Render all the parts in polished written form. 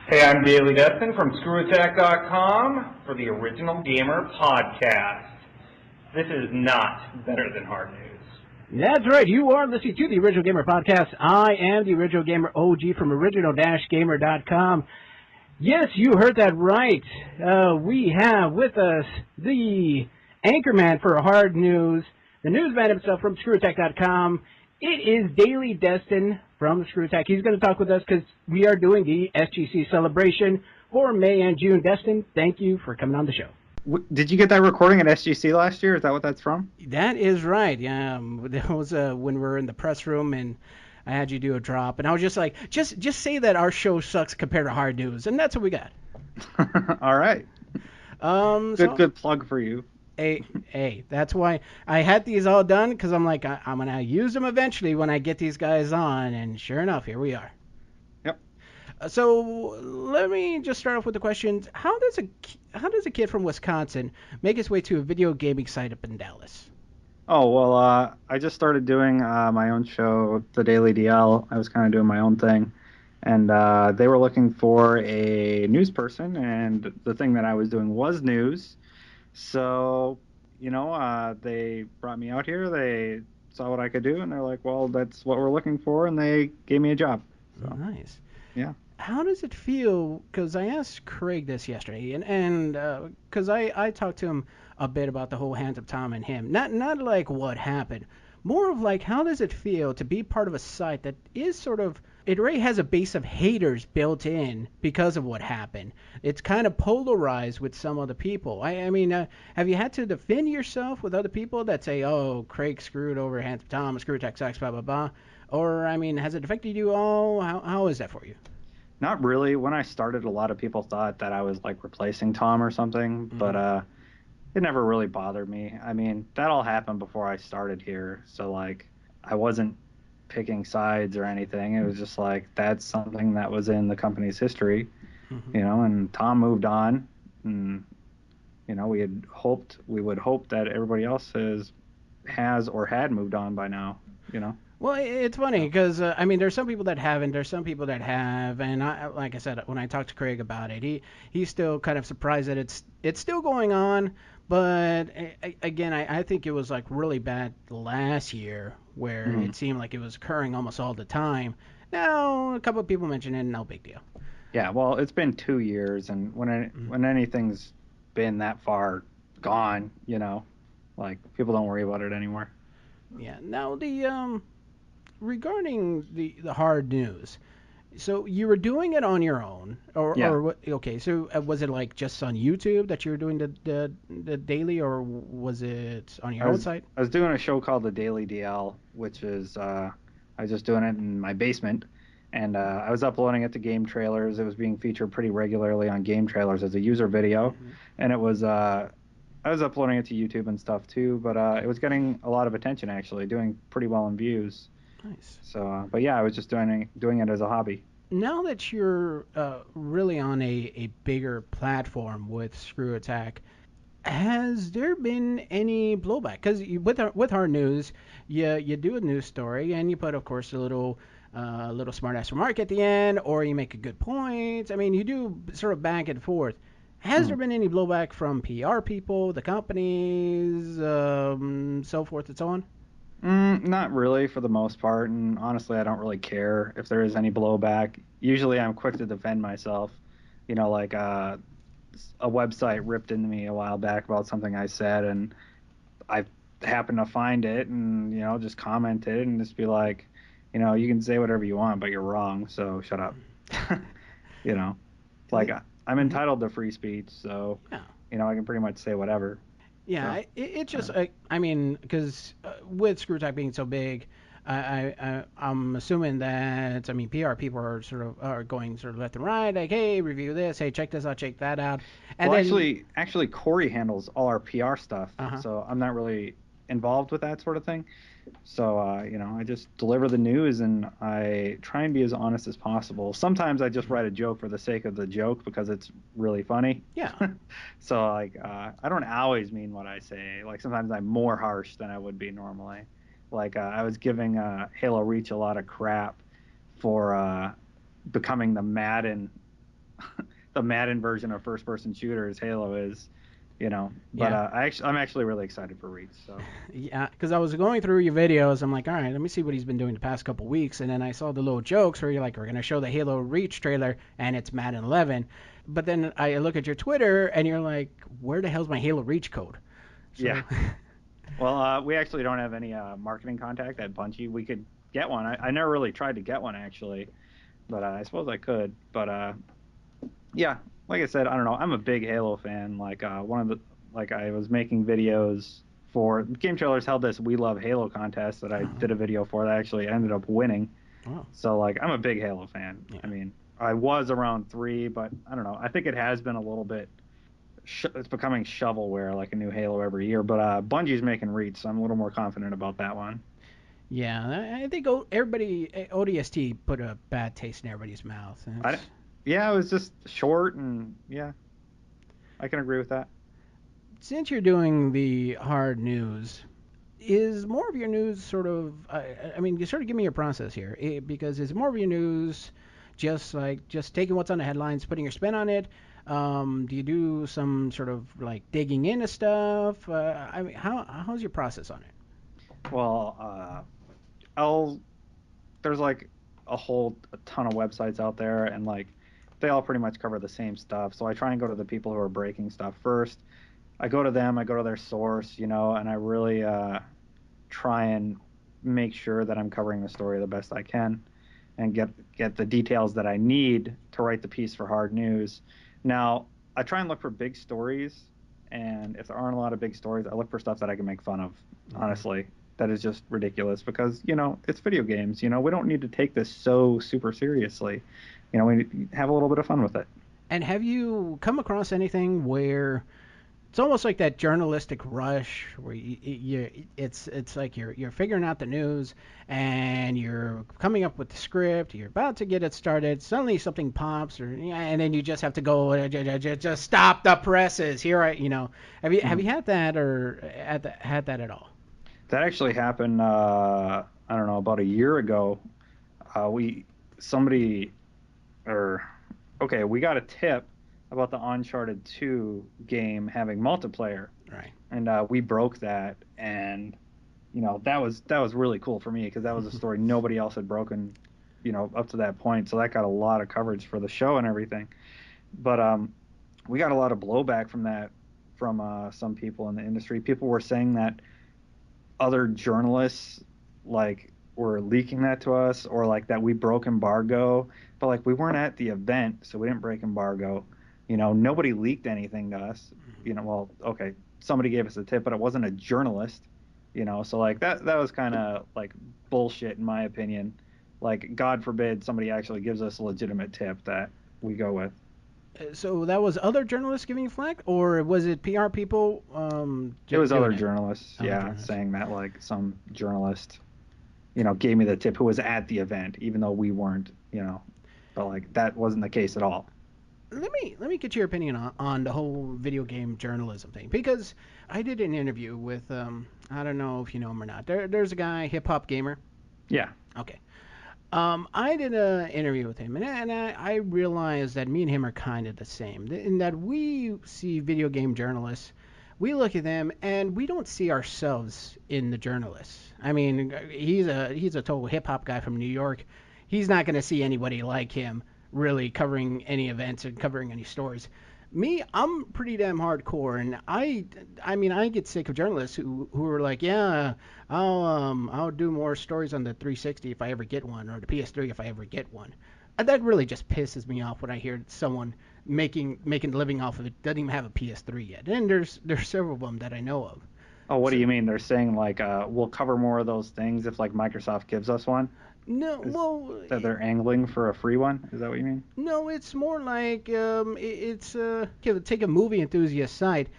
Hey, I'm Daily Destin from Screwattack.com for the Original Gamer Podcast. This is not better than hard news. That's right. You are listening to the Original Gamer Podcast. I am the Original Gamer OG from original-gamer.com. Yes, you heard that right. We have with us the anchorman for hard news, the newsman himself from Screwattack.com. It is Daily Destin from Screwattack. He's going to talk with us because we are doing the SGC celebration for May and June. Destin, thank you for coming on the show. Did you get that recording at SGC last year? Is that what that's from? That is right. Yeah, that was when we were in the press room and I had you do a drop, and I was just like, just say that our show sucks compared to hard news, and that's what we got. All right. Good plug for you. Hey, that's why I had these all done, because I'm like, I'm gonna use them eventually when I get these guys on, and sure enough, here we are. Yep. So let me just start off with the questions. How does a kid from Wisconsin make his way to a video gaming site up in Dallas? Oh, well, I just started doing my own show, the Daily DL. I was kind of doing my own thing. And they were looking for a news person, and the thing that I was doing was news. So, they brought me out here. They saw what I could do, and they're like, well, that's what we're looking for, and they gave me a job. So, nice. Yeah. How does it feel? Because I asked Craig this yesterday, and because I talked to him a bit about the whole Hands of Tom and him. Not like what happened, more of like how does it feel to be part of a site that is sort of, it already has a base of haters built in because of what happened. It's kind of polarized with some other people. I mean, have you had to defend yourself with other people that say, oh, Craig screwed over Hands of Tom, Screwattack sucks, blah blah blah? Or I mean, has it affected you all? How is that for you? Not really. When I started, a lot of people thought that I was like replacing Tom or something, but it never really bothered me. I mean, that all happened before I started here, so like I wasn't picking sides or anything. It was just like that's something that was in the company's history, and Tom moved on, and we would hope that everybody else has or had moved on by now, Well, it's funny because I mean, there's some people that haven't, there's some people that have, and like I said, when I talked to Craig about it, he's still kind of surprised that it's still going on. But again, I think it was like really bad last year where it seemed like it was occurring almost all the time. Now a couple of people mentioned it, no big deal. Yeah, well, it's been 2 years, and when anything's been that far gone, like people don't worry about it anymore. Yeah. Now the regarding the hard news. So you were doing it on your own, or what? Okay, so was it like just on YouTube that you were doing the daily, or was it on your own site? I was doing a show called the Daily DL, which is I was just doing it in my basement, and I was uploading it to Game Trailers. It was being featured pretty regularly on Game Trailers as a user video, and it was I was uploading it to YouTube and stuff too, but it was getting a lot of attention actually, doing pretty well in views. Nice. So, but yeah, I was just doing it as a hobby. Now that you're really on a bigger platform with Screwattack, has there been any blowback? Because with our news, you do a news story and you put, of course, a little smart ass remark at the end, or you make a good point. I mean, you do sort of back and forth. Has there been any blowback from PR people, the companies, so forth and so on? Not really for the most part, and honestly, I don't really care if there is any blowback. Usually, I'm quick to defend myself. Like a website ripped into me a while back about something I said, and I happened to find it and, just comment it and just be like, you can say whatever you want, but you're wrong, so shut up. Like I'm entitled to free speech, so, Yeah. I can pretty much say whatever. Yeah, So, it just I mean, because with Screwattack being so big, I'm assuming that, I mean, PR people are going sort of left and right, like, hey, review this, hey, check this out, check that out. And well, then actually, Corey handles all our PR stuff, uh-huh. so I'm not really involved with that sort of thing. So, I just deliver the news and I try and be as honest as possible. Sometimes I just write a joke for the sake of the joke because it's really funny. Yeah. So, like, I don't always mean what I say. Like, sometimes I'm more harsh than I would be normally. Like, I was giving Halo Reach a lot of crap for becoming the Madden the Madden version of first-person shooters Halo is, But Yeah. I'm actually really excited for Reach. So Yeah, because I was going through your videos. I'm like, all right, let me see what he's been doing the past couple weeks. And then I saw the little jokes where you're like, we're going to show the Halo Reach trailer, and it's Madden 11. But then I look at your Twitter, and you're like, where the hell's my Halo Reach code? yeah. So, Well, we actually don't have any marketing contact at Bungie. We could get one. I never really tried to get one actually, but I suppose I could. But yeah, like I said, I don't know. I'm a big Halo fan. Like I was making videos for Game Trailers held this We Love Halo contest that I did a video for that actually ended up winning. oh, So like I'm a big Halo fan. yeah. I mean, I was around 3, but I don't know. I think it has been a little bit. It's becoming shovelware, like a new Halo every year. But Bungie's making Reach, so I'm a little more confident about that one. Yeah, I think everybody, ODST put a bad taste in everybody's mouth. And I, yeah, it was just short, and yeah, I can agree with that. since you're doing the hard news, is more of your news sort of, I mean, you sort of give me your process here, because is more of your news just taking what's on the headlines, putting your spin on it? Do you do some sort of like digging into stuff? I mean, how's your process on it? Well, I'll there's like a ton of websites out there, and like they all pretty much cover the same stuff. So I try and go to the people who are breaking stuff first. I go to them, I go to their source, and I really try and make sure that I'm covering the story the best I can and get the details that I need to write the piece for hard news. Now, I try and look for big stories, and if there aren't a lot of big stories, I look for stuff that I can make fun of, honestly. That is just ridiculous because, it's video games. We don't need to take this so super seriously. We have a little bit of fun with it. And have you come across anything where it's almost like that journalistic rush where it's like you're figuring out the news and you're coming up with the script, you're about to get it started, suddenly something pops, and then you just have to go, just stop the presses here. Have you had that, or had that at all? That actually happened, I don't know, about a year ago. We somebody or okay, we got a tip about the Uncharted 2 game having multiplayer, Right. and we broke that, and that was really cool for me because that was a story nobody else had broken, up to that point. So that got a lot of coverage for the show and everything. But we got a lot of blowback from that from some people in the industry. People were saying that other journalists like were leaking that to us, or like that we broke embargo, but like we weren't at the event, so we didn't break embargo. Nobody leaked anything to us. Well, okay, somebody gave us a tip, but it wasn't a journalist. So like that was kind of like bullshit in my opinion. Like, God forbid somebody actually gives us a legitimate tip that we go with. So that was other journalists giving you flack, or was it PR people It was doing other it? journalists, Other yeah, journalists. saying that like some journalist gave me the tip who was at the event, even though we weren't, but like that wasn't the case at all. Let me get your opinion on the whole video game journalism thing, because I did an interview with I don't know if you know him or not. There's a guy, hip hop gamer. Yeah. Okay. I did an interview with him, and I realized that me and him are kind of the same. In that we see video game journalists, we look at them, and we don't see ourselves in the journalists. I mean, he's a total hip hop guy from New York. He's not going to see anybody like him really covering any events and covering any stories. Me, I'm pretty damn hardcore, and I mean, I get sick of journalists who are like, yeah, I'll do more stories on the 360 if I ever get one, or the PS3 if I ever get one. That really just pisses me off when I hear someone making a living off of it doesn't even have a PS3 yet. And there's several of them that I know of. Oh, what do So you mean? They're saying like we'll cover more of those things if like Microsoft gives us one? no, Is well, that they're angling for a free one? Is that what you mean? no, it's more like it's take a movie enthusiast site,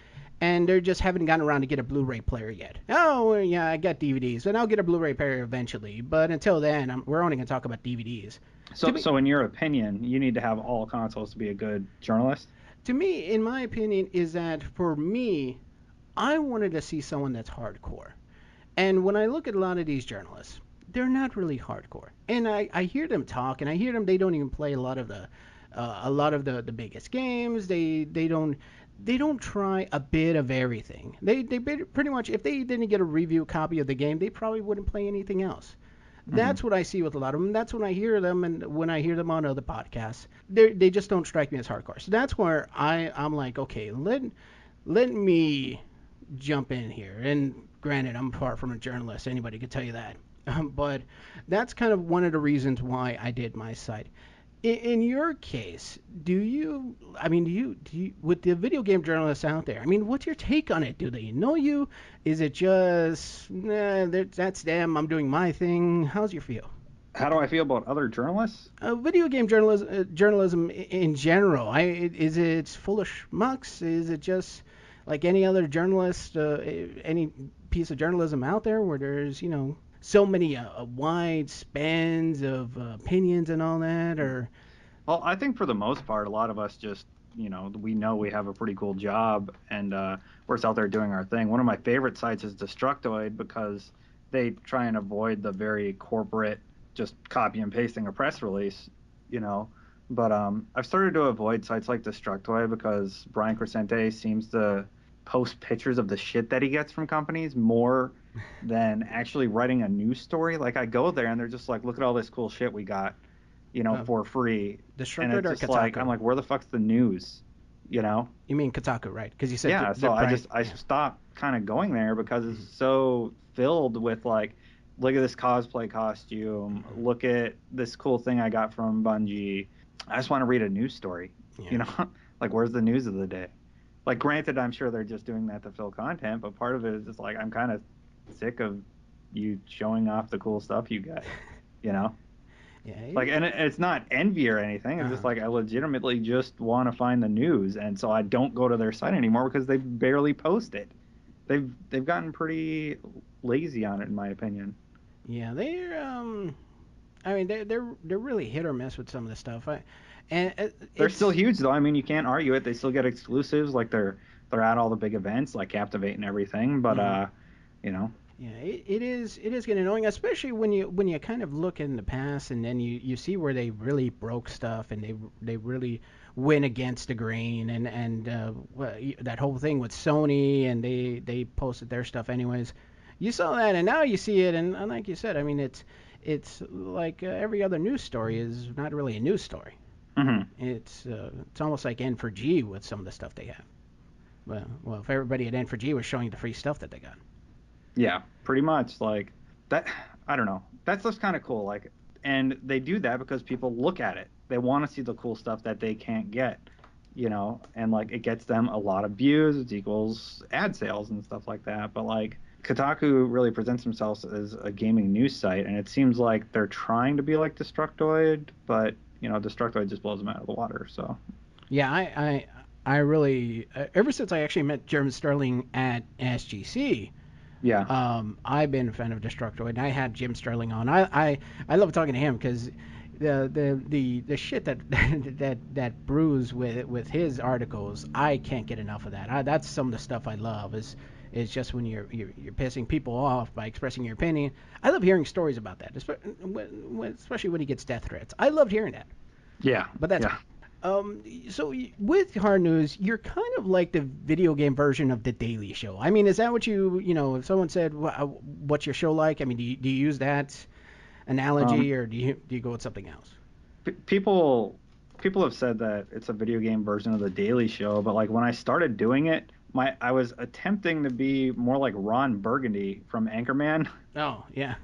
and they just haven't gotten around to get a Blu-ray player yet. Oh, well, yeah, I got DVDs, and I'll get a Blu-ray player eventually. But until then, we're only gonna talk about DVDs. To So me, so in your opinion, you need to have all consoles to be a good journalist? in my opinion, is that for me, I wanted to see someone that's hardcore. And when I look at a lot of these journalists, they're not really hardcore. And I hear them talk, and I hear them, they don't even play a lot of A lot of the biggest games, they don't try a bit of everything. They pretty much, if they didn't get a review copy of the game, they probably wouldn't play anything else. Hmm. That's what I see with a lot of them. That's when I hear them, and when I hear them on other podcasts, they just don't strike me as hardcore. So that's where I'm like, okay, let me jump in here. And granted, I'm far from a journalist. Anybody could tell you that. But that's kind of one of the reasons why I did my site. In your case, I mean, do you, with the video game journalists out there, I mean, what's your take on it? Do they know you? Is it just, nah, that's them, I'm doing my thing? How's your feel? How do I feel about other journalists? Video game journalism in general, is it full of schmucks? Is it just like any other journalist, any piece of journalism out there where there's, so many wide spans of opinions and all that, or Well, I think for the most part, a lot of us just, we know we have a pretty cool job and we're just out there doing our thing. One of my favorite sites is Destructoid because they try and avoid the very corporate, just copy and pasting a press release, you know. But I've started to avoid sites like Destructoid because Brian Crescente seems to post pictures of the shit that he gets from companies more than actually writing a news story. Like I go there and they're just like, look at all this cool shit we got, uh, for free. And Destructoid it's or just like, I'm Kotaku? like, where the fuck's the news? You know? You mean Kotaku, right? Because you said Yeah. the So I Brian. just, I Yeah. stopped kind of going there because it's Mhm. so filled with like, look at this cosplay costume. Mhm. Look at this cool thing I got from Bungie. I just want to read a news story, you Yeah. know? Like, where's the news of the day? Like, granted, I'm sure they're just doing that to fill content, but part of it is just like, I'm kind of sick of you showing off the cool stuff you get, you know? Yeah. Like, and it's not envy or anything. It's just Uh-huh. like I legitimately just want to find the news, and so I don't go to their site anymore because they barely post it. They've gotten pretty lazy on it, in my opinion. Yeah. They're I mean, they're really hit or miss with some of the stuff. And They're still it's huge, though. I mean, you can't argue it. They still get exclusives, like they're at all the big events, like Captivate and everything. But mhm. you know, Yeah, it is getting annoying, especially when you kind of look in the past and then you see where they really broke stuff and they really went against the grain and that whole thing with Sony and they posted their stuff anyways. You saw that and now you see it and like you said, I mean it's like every other news story is not really a news story. hmm It's almost like N4G with some of the stuff they have. Well, if everybody at N4G was showing the free stuff that they got. yeah, pretty much like that. I don't know. That's just kind of cool. Like, and they do that because people look at it. They want to see the cool stuff that they can't get, and like it gets them a lot of views. It equals ad sales and stuff like that. But like Kotaku really presents themselves as a gaming news site, and it seems like they're trying to be like Destructoid, but Destructoid just blows them out of the water. So Yeah, I really ever since I actually met Jeremy Sterling at SGC, yeah, I've been a fan of Destructoid. And I had Jim Sterling on. I love talking to him because the shit that that brews with his articles, I can't get enough of that. That's some of the stuff I love is just when you're pissing people off by expressing your opinion. I love hearing stories about that, especially when he gets death threats. I loved hearing that. yeah, But that's yeah. me. So with hard news, you're kind of like the video game version of the Daily Show. I mean, is that what if someone said, "What's your show like?" I mean, do you use that Um, analogy, or do you go with something else? people have said that it's a video game version of the Daily Show, but like when I started doing it, I was attempting to be more like Ron Burgundy from Anchorman, Oh, yeah.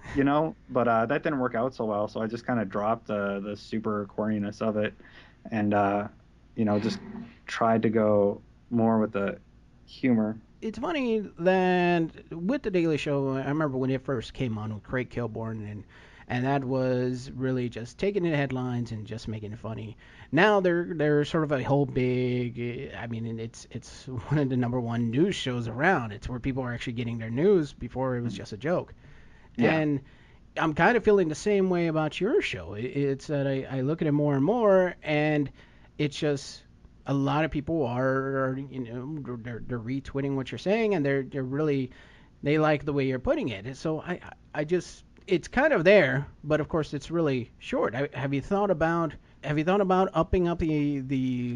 but that didn't work out so well, so I just kind of dropped the super corniness of it and just tried to go more with the humor. It's funny that with the Daily Show, I remember when it first came on with Craig Kilborn, and that was really just taking the headlines and just making it funny. Now they're sort of a whole big. I mean, and it's one of the number one news shows around. It's where people are actually getting their news before it was just a joke. Yeah. And I'm kind of feeling the same way about your show. It's that I look at it more and more, and it's just a lot of people are they're retweeting what you're saying, and they're really they like the way you're putting it. And so I just it's kind of there, but of course it's really short. Have you thought about Have you thought about upping up the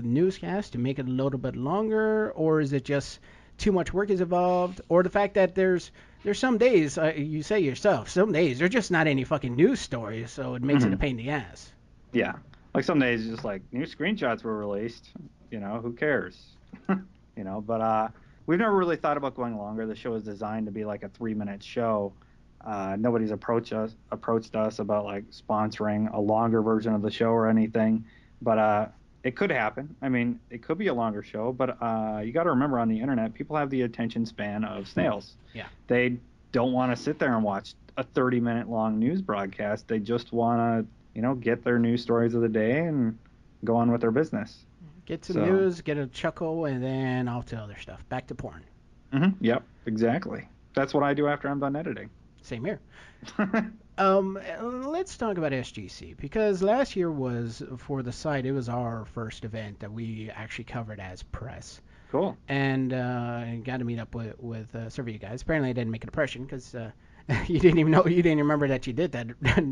newscast to make it a little bit longer, or is it just too much work is involved, or the fact that there's some days you say yourself, some days there's just not any fucking news stories, so it makes it a Hmm. pain in the ass. Yeah. Like some days, just like new screenshots were released. Who cares? But we've never really thought about going longer. The show is designed to be like a 3-minute show. Nobody's approached us about like sponsoring a longer version of the show or anything. But it could happen. I mean, it could be a longer show. But you got to remember, on the internet, people have the attention span of snails. Yeah. They don't want to sit there and watch a 30-minute long news broadcast. They just want to get their news stories of the day and go on with their business. Get some So, news, get a chuckle, and then off to other stuff. Back to porn. yep, exactly. That's what I do after I'm done editing. Same here. Let's talk about SGC because last year was for the site. It was our first event that we actually covered as press, Cool. and got to meet up with several of you guys. Apparently, I didn't make an impression because you didn't even know, you didn't remember that you did that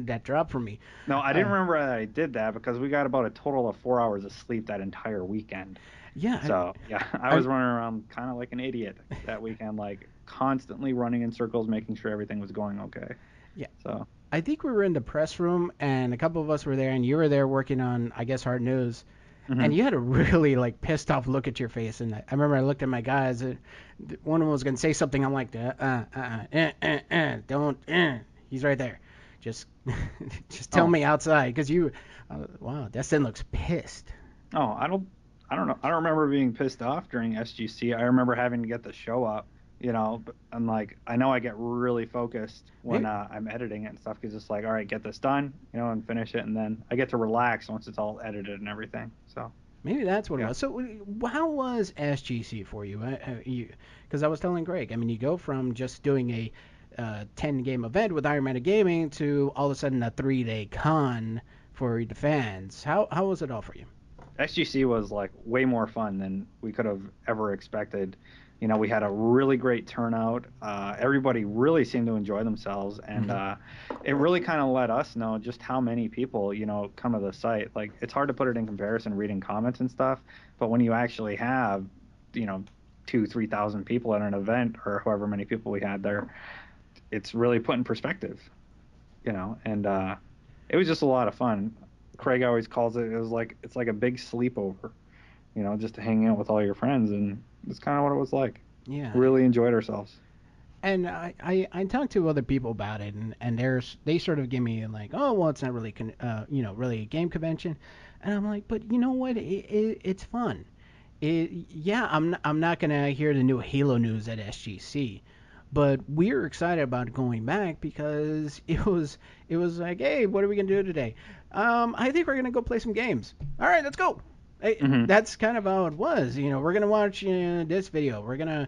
that drop for me. No, I didn't Uh, remember that I did that because we got about a total of 4 hours of sleep that entire weekend. yeah, So, yeah, I I, was running around kind of like an idiot that weekend, like constantly running in circles, making sure everything was going okay. yeah. So, I think we were in the press room, and a couple of us were there, and you were there working on, I guess, hard news. And mhm. you had a really like pissed off look at your face, and I remember I looked at my guys. One of them was gonna say something. I'm like, don't. He's right there. Just, just tell Oh, me outside, because you. Wow, Destin looks pissed. oh, I don't know. I don't remember being pissed off during SGC. I remember having to get the show up, but I'm like, I know I get really focused when Maybe, I'm editing it and stuff because it's like, all right, get this done, and finish it, and then I get to relax once it's all edited and everything. So, maybe that's what it yeah. was. So, how was SGC for you? Because I was telling Greg, I mean, you go from just doing a 10 game event with Iron Man Gaming to all of a sudden a 3-day con for the fans. How was it all for you? SGC was like way more fun than we could have ever expected. We had a really great turnout. Everybody really seemed to enjoy themselves, and Hmm. it really kind of let us know just how many people, come to the site. Like, it's hard to put it in comparison reading comments and stuff, but when you actually have, you know, 2,000-3,000 people at an event or however many people we had there, it's really put in perspective, and it was just a lot of fun. Craig always calls it's like a big sleepover, just to hang out with all your friends, and it's kind of what it was like. Yeah, Really enjoyed ourselves. and I talked to other people about it, and they sort of give me like, oh well, it's not really really a game convention, and I'm like, but you know what, it's fun. Yeah, I'm not gonna hear the new Halo news at SGC, but we're excited about going back because it was like, hey, what are we gonna do today? I think we're gonna go play some games. All right, let's go. Hey, Hmm. that's kind of how it was. We're gonna watch this video. We're gonna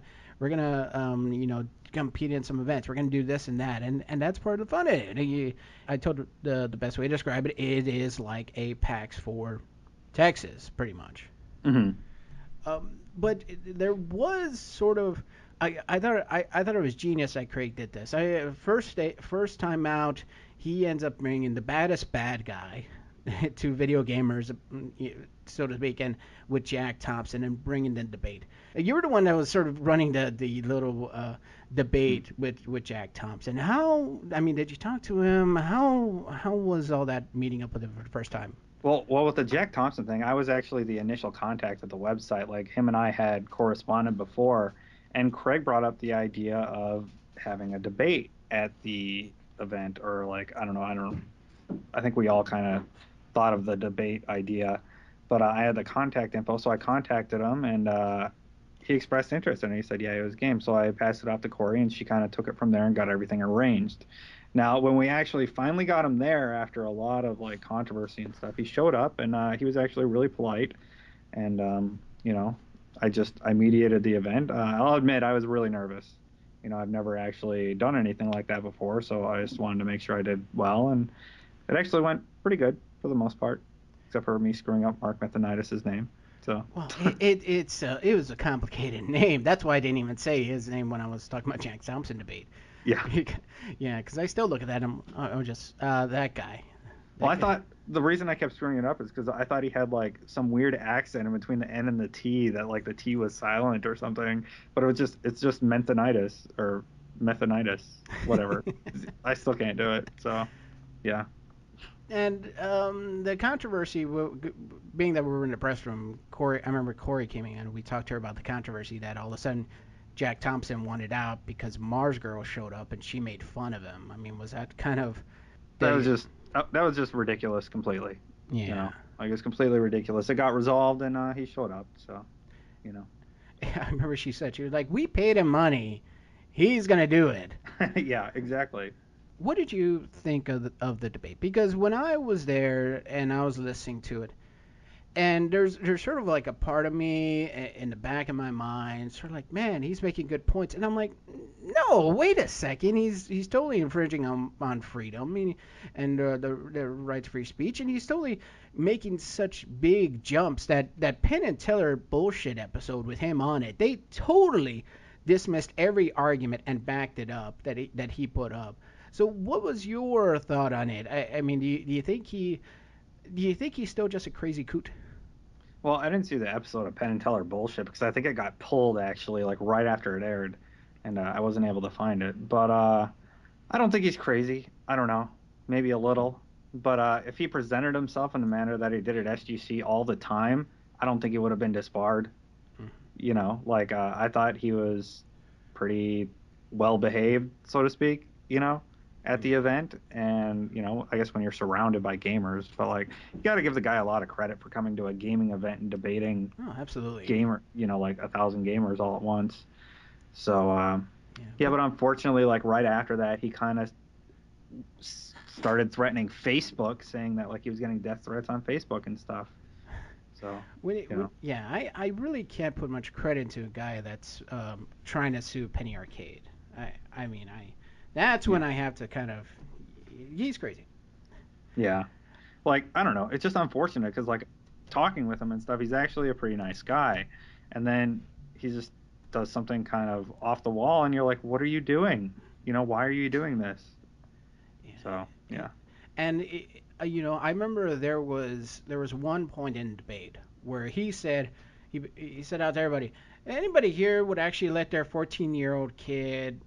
compete in some events. We're gonna do this and that, and that's part of the fun of it. I told the best way to describe it. It is like a PAX for Texas, pretty much. Hmm. But there was sort of I thought it was genius that Craig did this. First time out, he ends up bringing the baddest bad guy to video gamers, so to speak, and with Jack Thompson and bringing the debate. You were the one that was sort of running the little debate with Jack Thompson. How, I mean, did you talk to him? How was all that meeting up with him for the first time? Well, with the Jack Thompson thing, I was actually the initial contact at the website. Like, him and I had corresponded before, and Craig brought up the idea of having a debate at the event, or like, I think we all kind of thought of the debate idea, but I had the contact info, so I contacted him, and he expressed interest, and he said, yeah, it was game. So I passed it off to Corey, and she kind of took it from there and got everything arranged. Now, when we actually finally got him there after a lot of like controversy and stuff, he showed up, and he was actually really polite, and I mediated the event. I'll admit I was really nervous. I've never actually done anything like that before, so I just wanted to make sure I did well, and it actually went pretty good for the most part, except for me screwing up Mark Methanitis' name. So, Well, it was a complicated name. That's why I didn't even say his name when I was talking about Jack Thompson debate. yeah. Yeah, because I still look at that. I'm just that guy. Well, I thought the reason I kept screwing it up is because I thought he had like some weird accent in between the N and the T, that like the T was silent or something. But it's just menthonitis or methanitis, whatever. I still can't do it. So, yeah. And the controversy, being that we were in the press room, I remember Corey came in. We talked to her about the controversy that all of a sudden Jack Thompson wanted out because Mars Girl showed up and she made fun of him. I mean, was that kind of That was just ridiculous completely. yeah? You know, like it's completely ridiculous. It got resolved and he showed up. So, you know. I remember she was like, "We paid him money. He's gonna do it." Yeah, exactly. What did you think of the debate? Because when I was there and I was listening to it, and there's sort of like a part of me in the back of my mind, sort of like, man, he's making good points, and I'm like, no, wait a second, he's totally infringing on freedom, I mean, and the right to free speech, and he's totally making such big jumps that Penn and Teller bullshit episode with him on it, they totally dismissed every argument and backed it up that he put up. So what was your thought on it? I mean, do you think he's still just a crazy coot? Well, I didn't see the episode of Penn and Teller bullshit because I think it got pulled actually like right after it aired, and I wasn't able to find it. But I don't think he's crazy. I don't know, maybe a little. But if he presented himself in the manner that he did at SGC all the time, I don't think he would have been disbarred. You know, like I thought he was pretty well behaved, so to speak. You know, at the event, and you know, I guess when you're surrounded by gamers, but like you got to give the guy a lot of credit for coming to a gaming event and debating Oh, absolutely. like 1,000 gamers all at once. So Yeah, yeah, but unfortunately, like right after that, he kind of started threatening Facebook, saying that like he was getting death threats on Facebook and stuff. So yeah, I really can't put much credit to a guy that's trying to sue Penny Arcade. I mean, that's yeah, when I have to kind of, he's crazy. yeah. Like I don't know, it's just unfortunate because like talking with him and stuff, he's actually a pretty nice guy, and then he just does something kind of off the wall, and you're like, what are you doing? You know, why are you doing this? So Yeah. yeah. And I remember there was one point in debate where he said out to everybody, anybody here would actually let their 14-year-old kid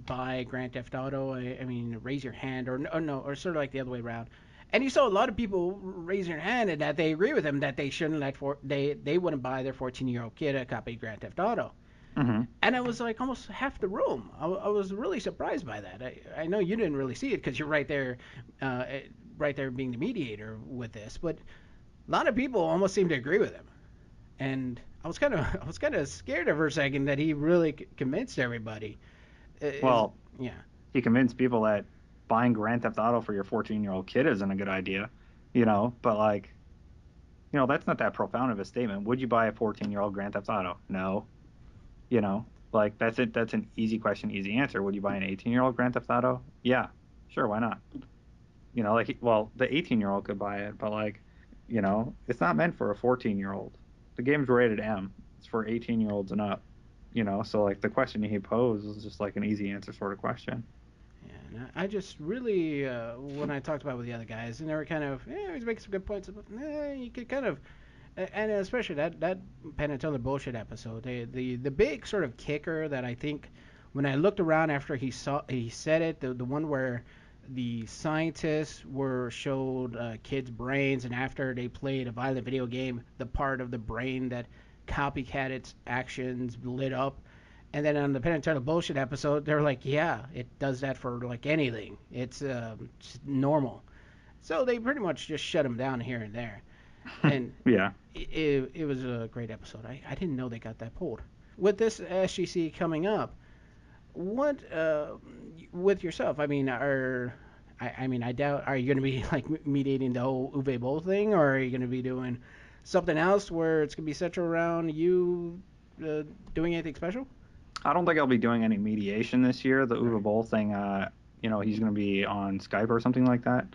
buy Grand Theft Auto? I mean, raise your hand, or no, or sort of like the other way around. And you saw a lot of people raise their hand and that they agree with him that they shouldn't they wouldn't buy their 14-year-old kid a copy of Grand Theft Auto. Hmm. And it was like almost half the room. I was really surprised by that. I know you didn't really see it because you're uh, right there being the mediator with this, but a lot of people almost seemed to agree with him. And I was kind of scared of for a second that he really convinced everybody. Is Well, Yeah, he convinced people that buying Grand Theft Auto for your 14-year-old kid isn't a good idea, you know. But like, you know, that's not that profound of a statement. Would you buy a 14-year-old Grand Theft Auto? No. You know, like that's it. That's an easy question, easy answer. Would you buy an 18-year-old Grand Theft Auto? Yeah, sure, why not? You know, like, well, the 18-year-old could buy it, but like, you know, it's not meant for a 14-year-old. The game's rated M. It's for 18-year-olds and up. You know, so like the question he posed was just like an easy answer sort of question. yeah. And I just really when I talked about it with the other guys, and they were kind of, he's making some good points. But, you could kind of, and especially that Penn and Teller bullshit episode, the big sort of kicker that I think when I looked around after he said it, the one where the scientists were showed kids' brains, and after they played a violent video game, the part of the brain that copycat its actions lit up. And then on the Penn and Teller bullshit episode, they're like, yeah, it does that for like anything. It's normal. So they pretty much just shut him down here and there. And Yeah. it was a great episode. I didn't know they got that pulled. With this SGC coming up, what with yourself? I mean, I doubt. Are you going to be like mediating the whole Uwe Boll thing, or are you going to be doing something else where it's going to be centered around you doing anything special? I don't think I'll be doing any mediation this year. The All Uwe right. Boll thing, you know, he's going to be on Skype or something like that.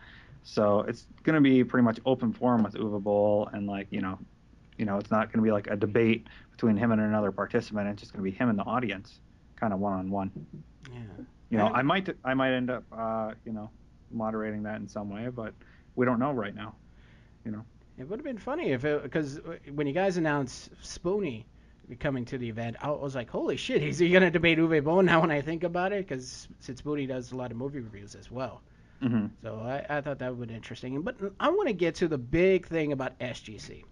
So it's going to be pretty much open forum with Uwe Boll, and like, it's not going to be like a debate between him and another participant. It's just going to be him and the audience, kind of one on one. Yeah. You know, I might end up, moderating that in some way, but we don't know right now. You know. It would have been funny if because when you guys announced Spoony coming to the event, I was like, holy shit, is he gonna debate Uwe Boll now when I think about it? Because since Spoony does a lot of movie reviews as well. Mm-hmm. So I thought that would be interesting. But I want to get to the big thing about SGC.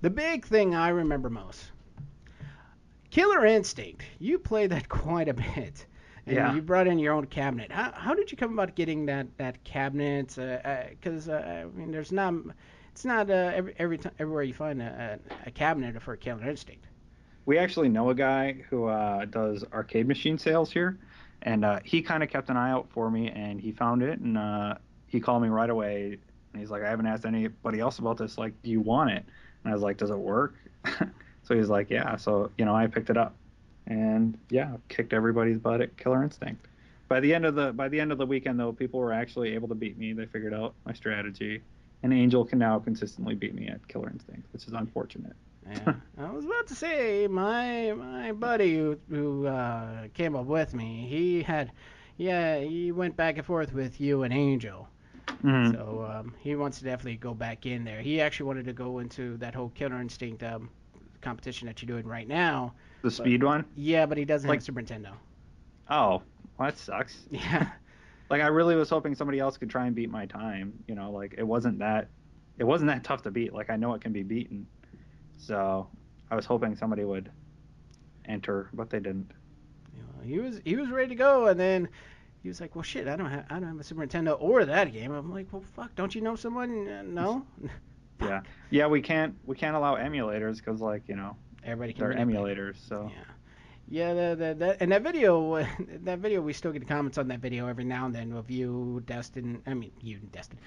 The big thing I remember most. Killer Instinct. You played that quite a bit. And Yeah. you brought in your own cabinet. How did you come about getting that cabinet? Because I mean, it's not everywhere you find a cabinet for Killer Instinct. We actually know a guy who does arcade machine sales here, and he kind of kept an eye out for me, and he found it, and he called me right away, and he's like, I haven't asked anybody else about this. Like, do you want it? And I was like, does it work? So he's like, yeah. So I picked it up, and yeah, kicked everybody's butt at Killer Instinct. By the end of the weekend, though, people were actually able to beat me. They figured out my strategy, and Angel can now consistently beat me at Killer Instinct, which is unfortunate. Yeah, I was about to say my buddy who came up with me. He went back and forth with you and Angel. Mm-hmm. So he wants to definitely go back in there. He actually wanted to go into that whole Killer Instinct competition that you're doing right now. The speed one? Yeah, but he doesn't Like- have Super Nintendo. Oh, well, that sucks. Yeah. Like, I really was hoping somebody else could try and beat my time. Like it wasn't that tough to beat. Like, I know it can be beaten. So I was hoping somebody would enter, but they didn't. He was ready to go, and then he was like, "Well, shit, I don't have a Super Nintendo or that game." I'm like, "Well, fuck, don't you know someone?" No. Yeah. We can't allow emulators because, like, Everybody can. they're emulators. So Yeah. Yeah, and that video, we still get comments on that video every now and then of you, Destin. I mean, you, Destin,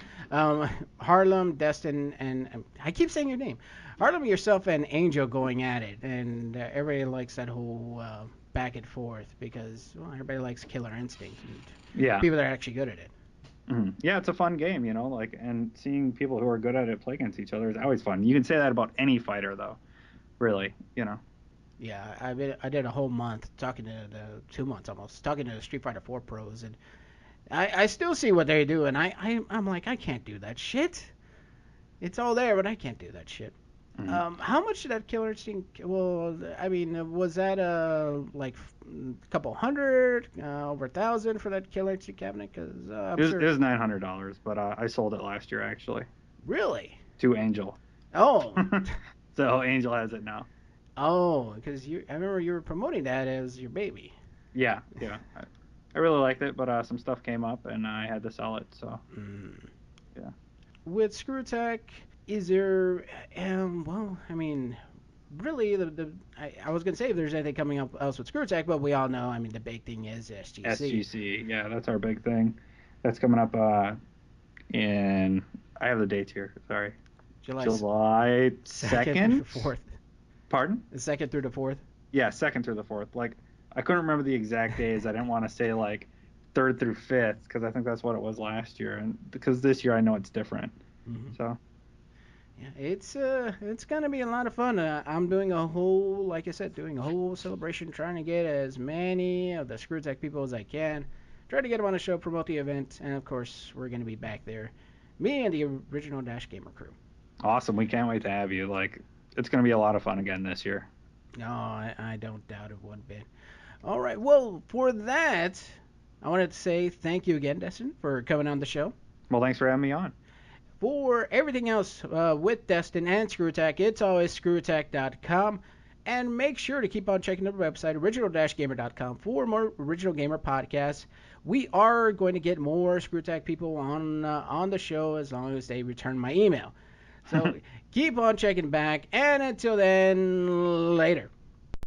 Harlem, Destin, and I keep saying your name, Harlem, yourself, and Angel going at it, and everybody likes that whole back and forth because everybody likes Killer Instinct. And yeah. people that are actually good at it. Mm-hmm. Yeah, it's a fun game, like, and seeing people who are good at it play against each other is always fun. You can say that about any fighter, though. Really. Yeah, I did a whole month talking to 2 months almost talking to the Street Fighter 4 pros, and I still see what they do, and I'm like, I can't do that shit. It's all there, but I can't do that shit. Mm-hmm. How much did that Killer Instinct? Well, I mean, was that like a couple hundred, over 1,000 for that Killer Instinct cabinet? Because I'm sure. It was $900, but I sold it last year actually Really? to Angel. Oh. So Angel has it now. Oh, because I remember you were promoting that as your baby. Yeah. I really liked it, but some stuff came up and I had to sell it. So yeah. With Screwattack, is there? Well, I mean, really, I was gonna say if there's anything coming up else with Screwattack, but we all know, I mean, the big thing is SGC. SGC, yeah, that's our big thing. That's coming up in. I have the dates here. Sorry. July 2nd. 4th. Pardon? The 2nd through the 4th. Yeah, 2nd through the 4th. Like, I couldn't remember the exact days. I didn't want to say like 3rd through 5th because I think that's what it was last year, and because this year I know it's different. Mm-hmm. So. Yeah, it's gonna be a lot of fun. I'm doing a whole, like I said, doing a whole celebration, trying to get as many of the Screwattack people as I can. Try to get them on the show, promote the event, and of course we're gonna be back there, me and the original Dash Gamer crew. Awesome! We can't wait to have you. Like, it's gonna be a lot of fun again this year. No, I don't doubt it one bit. All right, well, for that, I wanted to say thank you again, Destin, for coming on the show. Well, thanks for having me on. For everything else with Destin and Screwattack, it's always screwattack.com. And make sure to keep on checking the website, original-gamer.com, for more Original Gamer podcasts. We are going to get more Screwattack people on the show as long as they return my email. So keep on checking back, and until then, later.